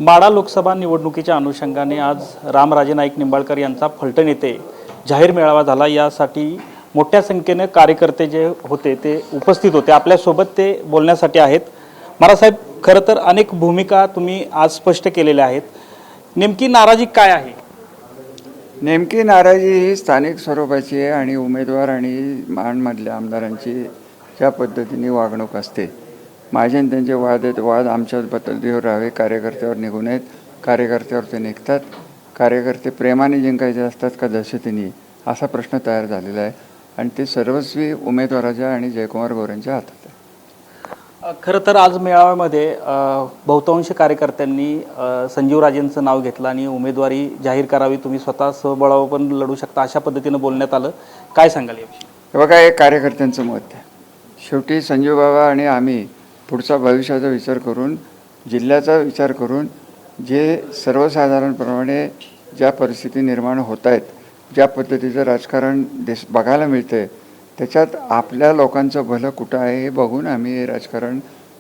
माढा लोकसभा निवडणुकीच्या अनुषंगाने आज रामराजे नाईक निंबाळकर यांचा फलटण येथे जाहीर मेळावा झाला। यासाठी मोठ्या संख्येने कार्यकर्ते जे होते ते उपस्थित होते। आपल्यासोबत ते बोलण्यासाठी आहेत। महाराजसाहेब, खरं तर अनेक भूमिका तुम्ही आज स्पष्ट केलेल्या आहेत। नेमकी नाराजी काय आहे? नेमकी नाराजी ही स्थानिक स्वरूपाची आहे आणि उमेदवार आणि महाडमधल्या आमदारांची ज्या पद्धतीने वागणूक असते, माझे आणि त्यांचे वाद आहेत, वाद आमच्याच पद्धतीवर राहावे, कार्यकर्त्यावर निघू नयेत, कार्यकर्त्यावर ते निघतात, कार्यकर्ते प्रेमाने जिंकायचे असतात का दहशतीने, असा प्रश्न तयार झालेला आहे आणि ते सर्वस्वी उमेदवाराच्या आणि जयकुमार गोरेंच्या हातात आहे। खरं तर आज मेळाव्यामध्ये बहुतांश कार्यकर्त्यांनी संजीवराजेंचं नाव घेतलं आणि उमेदवारी जाहीर करावी, तुम्ही स्वतः स्वबळावर पण लढू शकता, अशा पद्धतीने बोलण्यात आलं। काय सांगाल याविषयी? हे बघा, हे कार्यकर्त्यांचं मत आहे। शेवटी संजीव बाबा आणि आम्ही पुढचा भविष्याचा विचार करून, जिल्ह्याचा विचार करून, जे सर्वसाधारणप्रमाणे ज्या परिस्थिती निर्माण होत आहेत, ज्या पद्धतीचं राजकारण बघायला मिळतं आहे, त्याच्यात आपल्या लोकांचं भलं कुठं आहे हे बघून आम्ही हे राजकारण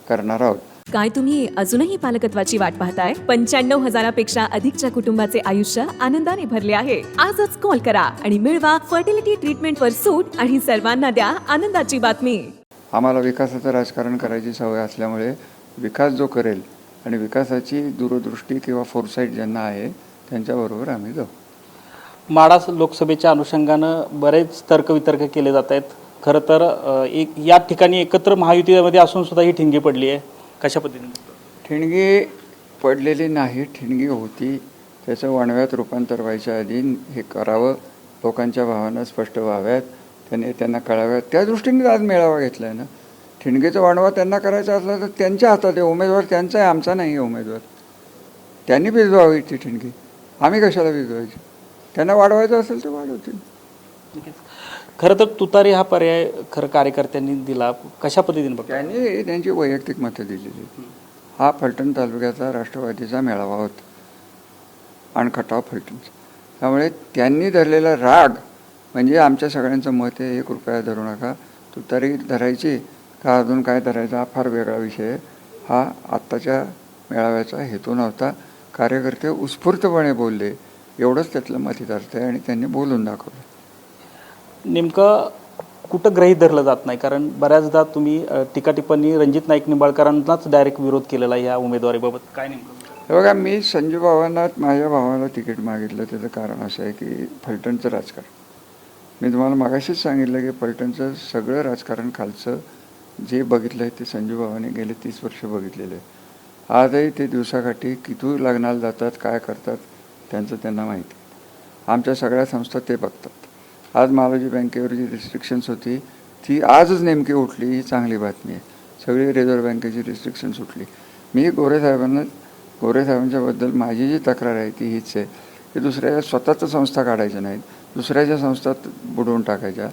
करणार आहोत। काय तुम्ही अजूनही पालकत्वाची वाट पाहताय? 95,000पेक्षा अधिकच्या कुटुंबाचे आयुष्य आनंदाने भरले आहे। आजच कॉल करा आणि मिळवा फर्टिलिटी ट्रीटमेंटवर सूट आणि सर्वांना द्या आनंदाची बातमी। आम्हाला विकासाचं राजकारण करायची सवय असल्यामुळे विकास जो करेल आणि विकासाची दूरदृष्टी किंवा फोरसाईट ज्यांना आहे त्यांच्याबरोबर आम्ही जाऊ। माढा लोकसभेच्या अनुषंगानं बरेच तर्कवितर्क केले जात आहेत। खरं तर या ठिकाणी एकत्र महायुतीमध्ये असून सुद्धा ही ठिणगी पडली आहे, कशा पद्धतीने? ठिणगी पडलेली नाही, ठिणगी होती, त्याचं वणव्यात रूपांतर व्हायच्या आधी हे करावं, लोकांच्या भावना स्पष्ट व्हाव्यात, त्यांना कळाव्यात, त्या दृष्टीने आज मेळावा घेतला आहे ना। ठिणगीचा वणवा त्यांना करायचा असला तर त्यांच्या हातात आहे, उमेदवार त्यांचा आहे, आमचा नाही आहे उमेदवार। त्यांनी भिजवावी ती ठिणगी, आम्ही कशाला भिजवायची? त्यांना वाढवायचं असेल तर वाढवतील। खरं तर तुतारी हा पर्याय खरं कार्यकर्त्यांनी दिला, कशा पद्धतीने बघ? त्यांनी त्यांची वैयक्तिक मतं दिलेली। हा फलटण तालुक्याचा राष्ट्रवादीचा मेळावा होता, अणखटाव फलटणचा, त्यामुळे त्यांनी धरलेला राग म्हणजे आमच्या सगळ्यांचं मत आहे, 1 रुपया धरू नका, तुतारी धरायची का अजून काय धरायचा हा फार वेगळा विषय आहे। हा आत्ताच्या मेळाव्याचा हेतू नव्हता। कार्यकर्ते उत्स्फूर्तपणे बोलले, एवढंच त्यातलं मतितार्थ आहे आणि त्यांनी बोलून दाखवलं। नेमकं कुठं गृहीत धरलं जात नाही, कारण बऱ्याचदा तुम्ही टीका टिप्पणी रणजित नाईक निंबाळकरांनाच डायरेक्ट विरोध केलेला आहे या उमेदवारीबाबत, काय नेमकं? हे बघा, मी संजू बाबांना माझ्या भावाला तिकीट मागितलं, त्याचं कारण असं आहे की फलटणचं राजकारण, मी तुम्हाला मगाशीच सांगितलं की फलटणचं सगळं राजकारण खालचं जे बघितलं आहे ते संजू बाबांनी गेले 30 वर्ष बघितलेलं आहे। आजही ते दिवसाकाठी किती लग्नाला जातात, काय करतात, त्यांचं त्यांना माहिती आहे। आमच्या सगळ्या संस्था ते बघतात। आज मालोजी बँकेवर जी रिस्ट्रिक्शन्स होती ती आजच नेमकी उठली, ही चांगली बातमी आहे। सगळी रिझर्व्ह बँकेची रिस्ट्रिक्शन सुटली। मी गोरेसाहेबांच्याबद्दल माझी जी तक्रार आहे ती हीच आहे की दुसऱ्या स्वतःच्या संस्था काढायच्या नाहीत, दुसऱ्याच्या संस्थात बुडवून टाकायच्या।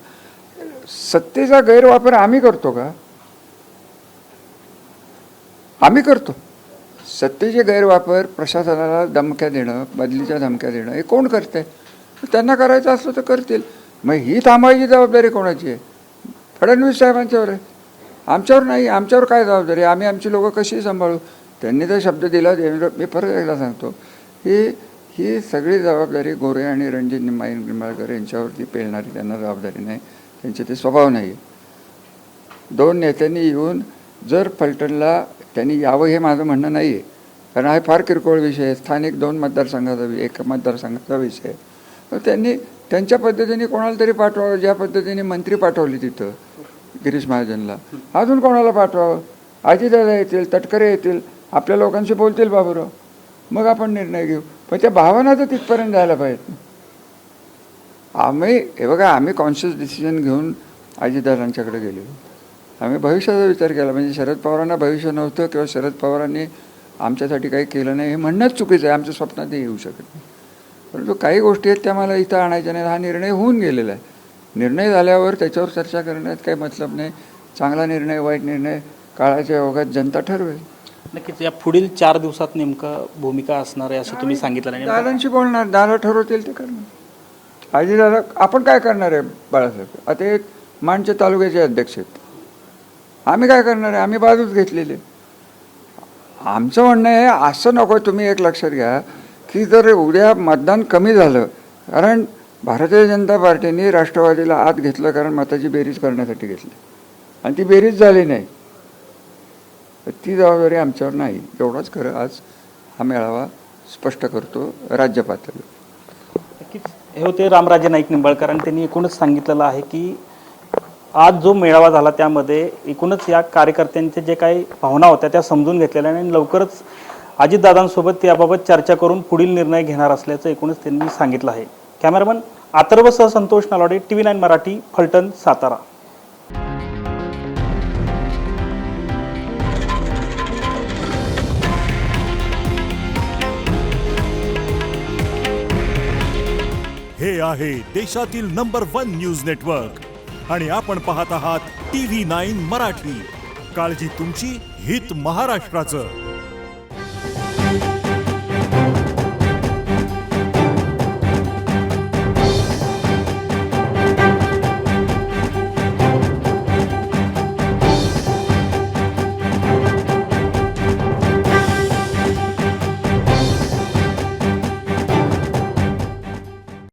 सत्तेचा गैरवापर आम्ही करतो का? आम्ही करतो। सत्तेचे गैरवापर, प्रशासनाला धमक्या देणं, बदलीच्या धमक्या देणं, हे कोण करते? त्यांना करायचं असलं तर करतील। मग ही थांबवायची जबाबदारी कोणाची आहे? फडणवीस साहेबांच्यावर आहे, आमच्यावर नाही। आमच्यावर काय जबाबदारी? आम्ही आमची लोकं कशी सांभाळू? त्यांनी तर शब्द दिला, मी परत एकदा सांगतो, ही सगळी जबाबदारी गोरे आणि रणजित निंबाळकर यांच्यावरती पेलणारी त्यांना जबाबदारी नाही, त्यांचे ते स्वभाव नाही आहे। 2 नेत्यांनी येऊन जर फलटणला त्यांनी यावं हे माझं म्हणणं नाही आहे, कारण हा फार किरकोळ विषय आहे, स्थानिक 2 मतदारसंघाचा, 1 मतदारसंघाचा विषय आहे। तर त्यांनी त्यांच्या पद्धतीने कोणाला तरी पाठवावं, ज्या पद्धतीने मंत्री पाठवली तिथं गिरीश महाजनला, अजून कोणाला पाठवावं? अजितदादा येतील, तटकरे येतील, आपल्या लोकांशी बोलतील बाबूराव, मग आपण निर्णय घेऊ। पण त्या भावना तर तिथपर्यंत जायला पाहिजेत। हे बघा, आम्ही कॉन्शियस डिसिजन घेऊन अजितदादांच्याकडे गेलो, आम्ही भविष्याचा विचार केला। म्हणजे शरद पवारांना भविष्य नव्हतं किंवा शरद पवारांनी आमच्यासाठी काही केलं नाही हे म्हणणंच चुकीचं आहे, आमच्या स्वप्नातही येऊ शकत नाही। परंतु काही गोष्टी आहेत त्या मला इथं आणायच्या नाही, हा निर्णय होऊन गेलेला आहे। निर्णय झाल्यावर त्याच्यावर चर्चा करण्यात काही मतलब नाही। चांगला निर्णय, वाईट निर्णय काळाच्या ओघात जनता ठरवेल। नक्कीच या पुढील 4 दिवसात नेमकं भूमिका असणार आहे असं तुम्ही सांगितलं नाही? दादांशी बोलणार, दादा ठरवतील ते करणार। आजी दादा आपण काय करणार आहे बाळासाहेब? आता हे माणच्या तालुक्याचे अध्यक्ष आहेत, आम्ही काय करणार आहे? आम्ही बाजूच घेतलेली। आमचं म्हणणं आहे असं नको. तुम्ही एक लक्षात घ्या की जर उद्या मतदान कमी झालं, कारण भारतीय जनता पार्टीने राष्ट्रवादीला आत घेतलं कारण मताची बेरीज करण्यासाठी घेतली आणि ती बेरीज झाली नाही, तर ती जबाबदारी आमच्यावर नाही. एवढंच खरं आज हा मेळावा स्पष्ट करतो राज्य पातळीवर. नक्कीच हे होते रामराजे नाईक निंबाळकर आणि त्यांनी एकूणच सांगितलेलं आहे की आज जो मेळावा झाला त्यामध्ये एकूणच या कार्यकर्त्यांचे जे काही भावना होत्या त्या समजून घेतलेल्या आणि लवकरच अजितदादांसोबत याबाबत चर्चा करून पुढील निर्णय घेणार असल्याचं एकूणच त्यांनी सांगितलं आहे. कॅमेरामन अथर्वसह संतोष नलावडे, TV9 मराठी, फलटण, सातारा. हे आहे देशातील नंबर 1 न्यूज नेटवर्क आणि आपण पाहत आहात TV9 मराठी. काळजी तुमची, हित महाराष्ट्राचं.